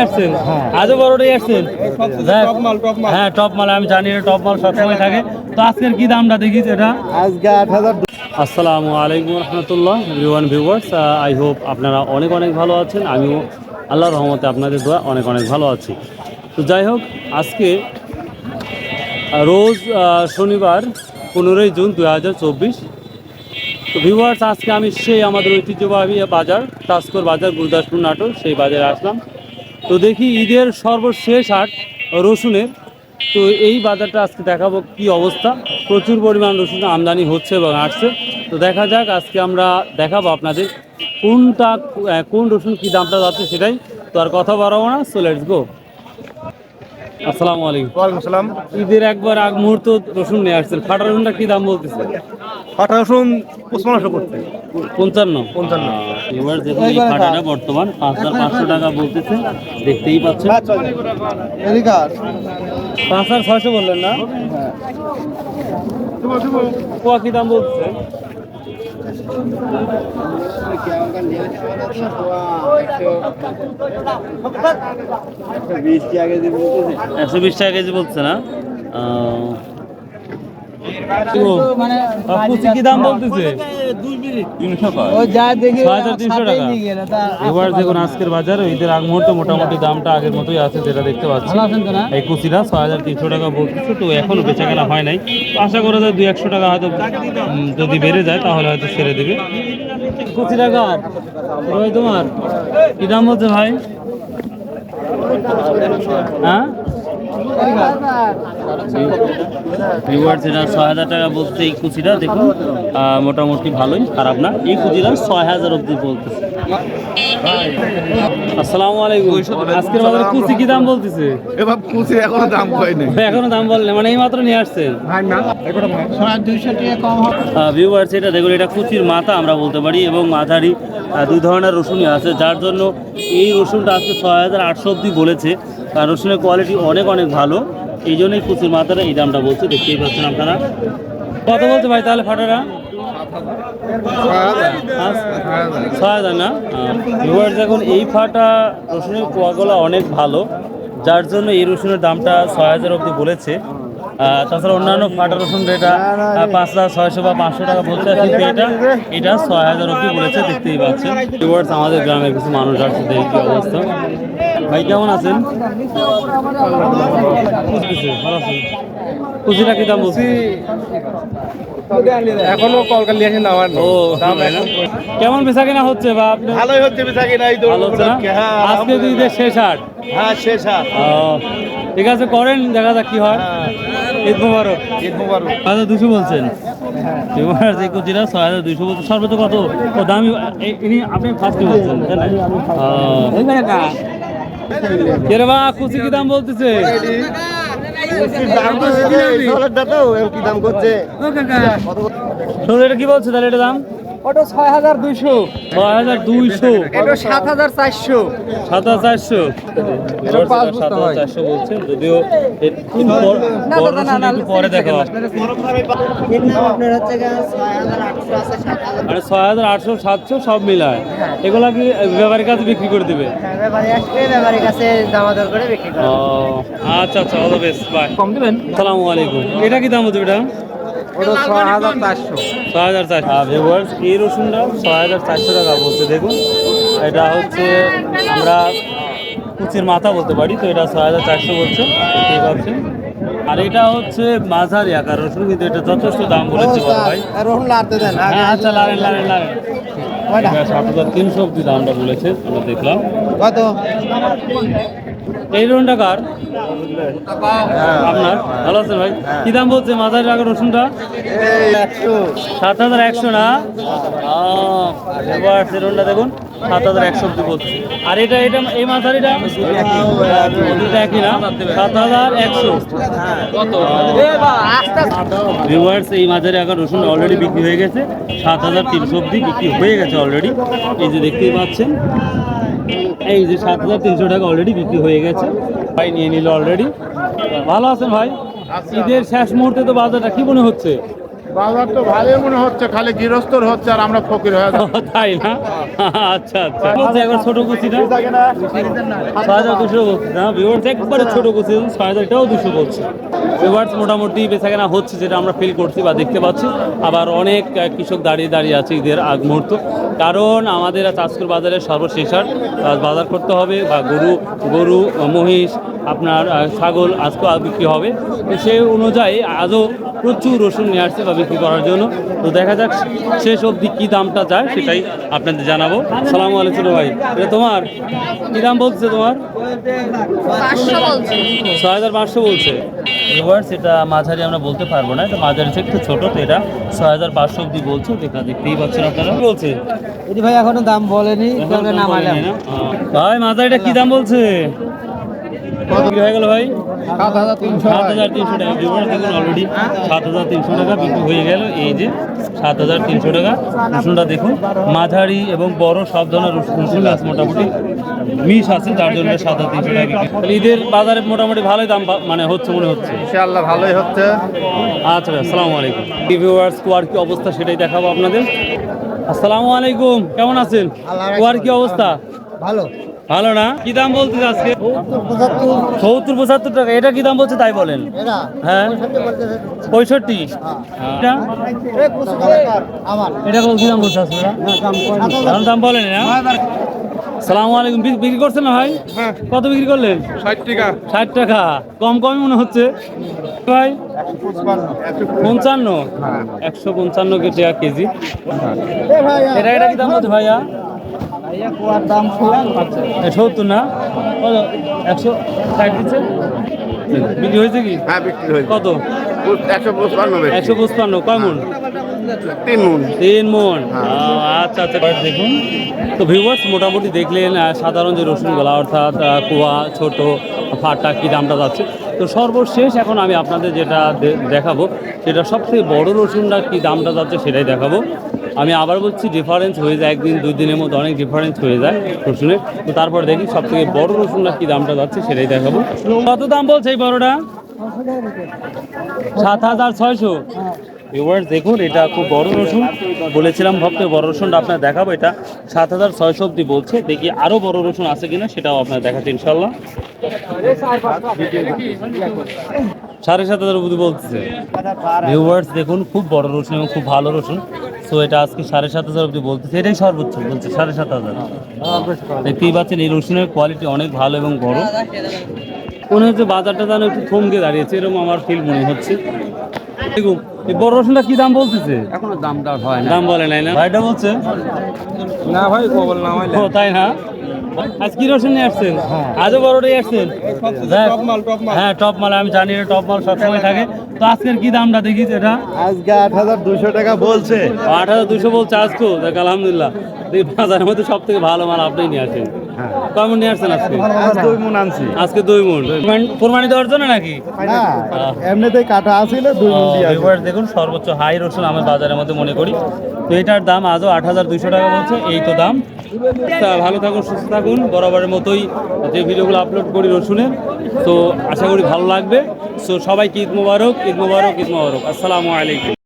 নিয়ে আসছেন? আজও বড়টাই আসছেন? হ্যাঁ, টপ মাল। আমি জানি এটা টপ মাল সবসময় থাকে। তো আজকের কি দামটা দেখি এটা? আজকে 8,000। আসসালামু আলাইকুম রহমতুল্লাহ এভরিওয়ান ভিউয়ার্স, আই হোপ আপনারা অনেক অনেক ভালো আছেন। আমিও আল্লাহর রহমতে আপনাদের দোয়া অনেক অনেক ভালো আছি। তো যাই হোক, আজকে রোজ শনিবার 15ই জুন 2024। তো ভিউয়ার্স, আজকে আমি সেই আমাদের ঐতিহ্যবাহী বাজার তাজপুর বাজার, গুরুদাসপুর নাটোর, সেই বাজারে আসলাম। তো দেখি ঈদের সর্বশেষ হাট রসুনের। তো এই বাজারটা আজকে দেখাবো কি অবস্থা। প্রচুর পরিমাণ রসুন আমদানি হচ্ছে এবং আসছে। তো দেখা যাক, আজকে আমরা দেখাবো আপনাদের কোন রসুন কি দামটা যাচ্ছে সেটাই। তো আর কথা বাড়াবো না, সো লেটস গো। আসসালামু আলাইকুম। ওয়ালাইকুম আসসালাম। ঈদের একবার আগ মুহূর্ত রসুন নিয়ে আসছেন, ফাটা রসুনটা কি দাম বলতেছে? ফাটা রসুন 5500 করতে। 55। এবার দেখুন এই ফাটাটা বর্তমান 5500 টাকা বলতেছে, দেখতেই পাচ্ছেন। 5600 বললেন না? পোয়া কি দাম বলতেছে? 120 টাকা কেজি বলছে না? কি দাম বলতেছে? 6300 টাকা। এবার দেখুন আজকের বাজারে ঈদের আগ মুহূর্তে মোটামুটি দামটা আগের মতোই আছে, যেটা দেখতে পাচ্ছি। এই কুচিটা 6300 টাকা বলতেছে। তো এখনো বেচা কেনা হয় নাই। আশা করা যায় 200-100 টাকা হয়তো যদি বেড়ে যায় তাহলে হয়তো ছেড়ে দেবে। কুচি টাকা তোমার কি দাম বলছে ভাই? হ্যাঁ, ভিউয়ার্স, এটা 6000 টাকা বলতে। এই কুচিটা দেখুন মোটামুটি ভালোই, খারাপ না। এই কুচিটা 6000 অব্দি বলতেছে। আসসালামু আলাইকুম। আজকের বাজারে কুচি কি দাম বলতেছে? এবার কুচি এখনো দাম হয়নি। এখনো দাম বললে মানে এই মাত্র নিয়ে আসছেন? ভিউয়ার্স, এটা দেখুন, এটা কুচির মাথা আমরা বলতে পারি এবং মাঝারি দুই ধরনের রসুনই আছে, যার জন্য এই রসুনটা আজকে 6800 অব্দি বলেছে। কারণ রসুনের কোয়ালিটি অনেক অনেক ভালো, এই জন্যই কুচির মাথাটা এই দামটা বলছে, দেখতেই পাচ্ছেন আপনারা। কত বলছে ভাই তাহলে ফাটাটা? 6000 না? ভিউয়ার্স, দেখুন এই ফাটা রসুনের কোয়াগুলো অনেক ভালো, যার জন্য এই রসুনের দামটা 6000 অব্দি বলেছে। তাছাড়া অন্যান্য ফাটা রসুন এটা 5600 বা 500 টাকা বলছে, কিন্তু এটা 6000 অব্দি বলেছে, দেখতেই পাচ্ছেন। ভিউয়ার্স, আমাদের গ্রামের কিছু মানুষ আসছে, দেখি কি অবস্থা। ভাই কেমন আছেন? ভালো আছেন? কুচিটা কি দাম বলছি? এখনো কলকাতা নিয়ে আসেন আমার। ও, কেমন বেচা কেনা হচ্ছে? বা আপনি? ভালোই হচ্ছে বেচা কিনা। এই ভালো হচ্ছে না? আজকে তো ঈদের শেষ হাট। হ্যাঁ, শেষ হাট। ঠিক আছে, করেন, দেখা যাক কি হয়। ঈদ মোবারক। ঈদ মোবারক। 6200 বলছেন? এবার যে কুচিটা 6200 বলছেন। সর্বোচ্চ কত দামি? আপনি ফার্স্টে বলছেন তাই না? কেরে বা কুচি কি দাম বলতেছে? এটা কি বলছে তাহলে? এটা দাম 6200। 6200। 7400। 7400 বলছেন, যদিও পরে দেখা হবে। মানে 6800 700 সব মিলায় এগুলা কি ব্যাপারীর কাছে বিক্রি করে দিবে? আচ্ছা আচ্ছা, অল দ্য বেস্ট, বাই। কম দিবেন। আসসালামু আলাইকুম। এটা কি দাম হচ্ছে? এটা 6400। 6400। এই রসুনটা 6400 টাকা বলছে। দেখুন, এটা হচ্ছে আমরা কুচির মাথা বলতে পারি, তো এটা 6400 বলছে, ঠিক আছে। আর এটা হচ্ছে মাঝারি আকার রসুন, কিন্তু এটা যথেষ্ট দাম বলেছে ভাই। হ্যাঁ, আচ্ছা, লারেন 7300 অব্দি দামটা বলেছে, আমরা দেখলাম। কত এই রসুনটা কার? আপনার? ভালো আছেন ভাই? কি দাম বলছে মাঝারি আকার রসুনটা? 7100 না? এবার রসুনটা দেখুন 7100 অব্দি বলছে। আর এটা এই মাঝারিটা একই না? 7100। ভিউয়ার্স, এই মাঝারি আকার রসুন অলরেডি বিক্রি হয়ে গেছে 7300 অব্দি বিক্রি হয়ে গেছে অলরেডি। এই যে দেখতেই পাচ্ছেন, এই যে 7300 টাকা অলরেডি বিক্রি হয়ে গেছে। ভাই নিয়ে নিল অলরেডি। ভালো আছেন ভাই? ঈদের শেষ মুহূর্তে তো বাজারটা কি মনে হচ্ছে? বাজার তো ভালোই মনে হচ্ছে, খালি গৃহস্থর হচ্ছে আর আমরা ফকির হয়ে যাচ্ছি। তাই না? আচ্ছা আচ্ছা বলছে একবার ছোট কুচি না 6200 বলছে না ভিউয়ার্স, একবারে ছোট কুচি 6000, এটাও 200 বলছে ভিউয়ার্স। মোটামুটি বেচাকেনা হচ্ছে যেটা আমরা ফিল করছি বা দেখতে পাচ্ছি। আবার অনেক কৃষক দাঁড়িয়ে দাঁড়িয়ে আছে ঈদের আগ মুহূর্ত, কারণ আমাদের চাঁচকুর বাজারে সর্বশেষ হাট, বাজার করতে হবে বা গরু মহিষ আপনার ছাগল আজকে বিক্রি হবে। তো সেই অনুযায়ী আজও প্রচুর রসুন নিয়ে আসছে বা বিক্রি করার জন্য। তো দেখা যাক শেষ অবধি কী দামটা যায় সেটাই আপনাদের জানাবো। সালামু আলাইকুম ভাই, এটা তোমার কী দাম বলছে তোমার? 6500 বলছে ভিউয়ার্স। এটা মাঝারি আমরা বলতে পারবো না, এটা মাঝারি থেকে একটু ছোটো, তো এটা 6500 অবধি বলছে। দেখতেই পাচ্ছেন আপনারা। কি বলছে এটি ভাই এখনো দাম বলেনি, এখনো দাম বলেনি না? ভাই মাঝারিটা কী দাম বলছে? বিক্রি হয়ে গেল ভাই 7300 টাকা। ভিউয়ার্স দেখুন অলরেডি 7300 টাকা বিক্রি হয়ে গেল। এই যে 7300 টাকা। রসুনটা দেখুন মাঝারি এবং বড় সব ধরনের রসুন আছে, মোটামুটি মিশ আছে, যার জন্য 7300 টাকা বিক্রি। তাহলে ঈদের বাজারে মোটামুটি ভালোই দাম মানে হচ্ছে মনে হচ্ছে। ইনশাআল্লাহ ভালোই হচ্ছে। আচ্ছা ভাই, আসসালামু আলাইকুম। ভিউয়ার্স কুয়ার কি অবস্থা সেটাই দেখাবো আপনাদের। আসসালামু আলাইকুম, কেমন আছেন? কুয়ার কি অবস্থা? ভালো। ভালো না? কি দাম বলতে আজকে? 70-75 টাকা। এটা কি দাম বলছে তাই বলেন? হ্যাঁ 65। এটা কি দাম বলছে আজকে? এখন দাম বলেন না? সালামু আলাইকুম। বিক্রি করছেন না ভাই? কত বিক্রি করলেন? 60 টাকা। 60 টাকা, কম কমই মনে হচ্ছে ভাই। 55, 155 টাকা কেজি। এটা কি দাম বলছে ভাইয়া? দাম 70 না? 160 দিচ্ছে। বিক্রি হয়েছে কি? হ্যাঁ বিক্রি হয়েছে। কত? 155 155। কয় মন? 3 মণ। 3 মন। আচ্ছা আচ্ছা দেখুন। তো ভিউয়ার্স মোটামুটি দেখলেন সাধারণ যে রসুনগুলা, অর্থাৎ কুয়া, ছোট, ফাটা কী দামটা যাচ্ছে। তো সর্বশেষ এখন আমি আপনাদের যেটা দেখাবো, সেটা সবথেকে বড় রসুনটা কী দামটা যাচ্ছে সেটাই দেখাবো। আমি আবার বলছি ডিফারেন্স হয়ে যায়, 1-2 দিনের মধ্যে অনেক ডিফারেন্স হয়ে যায় রসুনের। তো তারপর দেখি সবথেকে বড় রসুনটা কী দামটা যাচ্ছে সেটাই দেখাবো। কত দাম বলছে এই বড়টা? 7600। ভিউয়ার্স দেখুন, এটা খুব বড় রসুন, বলেছিলাম ভাবতে বড় রসুনটা আপনার দেখাবো। এটা 7600 অব্দি বলছে। দেখি আরও বড় রসুন আছে কিনা সেটাও আপনার দেখাচ্ছে ইনশাল্লাহ। 7500 অব্দি বলতেছে। ভিউয়ার্স দেখুন, খুব বড় রসুন এবং খুব ভালো রসুন। তো এটা আজকে 7500 অব্দি বলতেছে, এটাই সর্বোচ্চ বলছে 7500। দেখতেই পাচ্ছেন এই রসুনের কোয়ালিটি অনেক ভালো এবং বড়। মনে হচ্ছে বাজারটা যেন একটু থমকে দাঁড়িয়েছে, এরকম আমার ফিল মনে হচ্ছে। দেখুন এই বড় রসুনটা কি দাম বলতেছে? এখনো দাম হয় না। দাম বলে নাই না? ভাইটা বলছে না ভাই কবল না হইলে। ও তাই না? আজ কি রসুন নিয়ে আসছেন? আজও বড়টাই আসছেন? হ্যাঁ টপ মাল, আমি জানি এটা টপ মাল সবসময় থাকে। তো আজকের কি দামটা দেখি এটা? আজকে 8200 টাকা বলছে। 8200 বলছে আজকে। দেখ আলহামদুলিল্লাহ, এই বাজারের মধ্যে সব থেকে ভালো মাল আপনি নিয়ে আসেন। কেমন নিয়ে আসছেন আজকে? আজ 2 মণ আনছি। আজকে 2 মণ কোরবানি দেওয়ার জন্য নাকি? না, এমনিতেই কাটা আছিল 2 মণ দিয়ে। ভিউয়ার্স দেখুন সর্বোচ্চ হাই রসুন আমার বাজারের মধ্যে মনে করি। তো এটার দাম আজও 8200 টাকা বলছে। এই তো দাম। তা ভালো থাকুন, সুস্থ থাকুন। বরাবরের মতোই যে ভিডিওগুলো আপলোড করি রসুনের, তো আশা করি ভালো লাগবে। সো সবাইকে ঈদ মোবারক, ঈদ মোবারক, ঈদ মোবারক। আসসালামু আলাইকুম।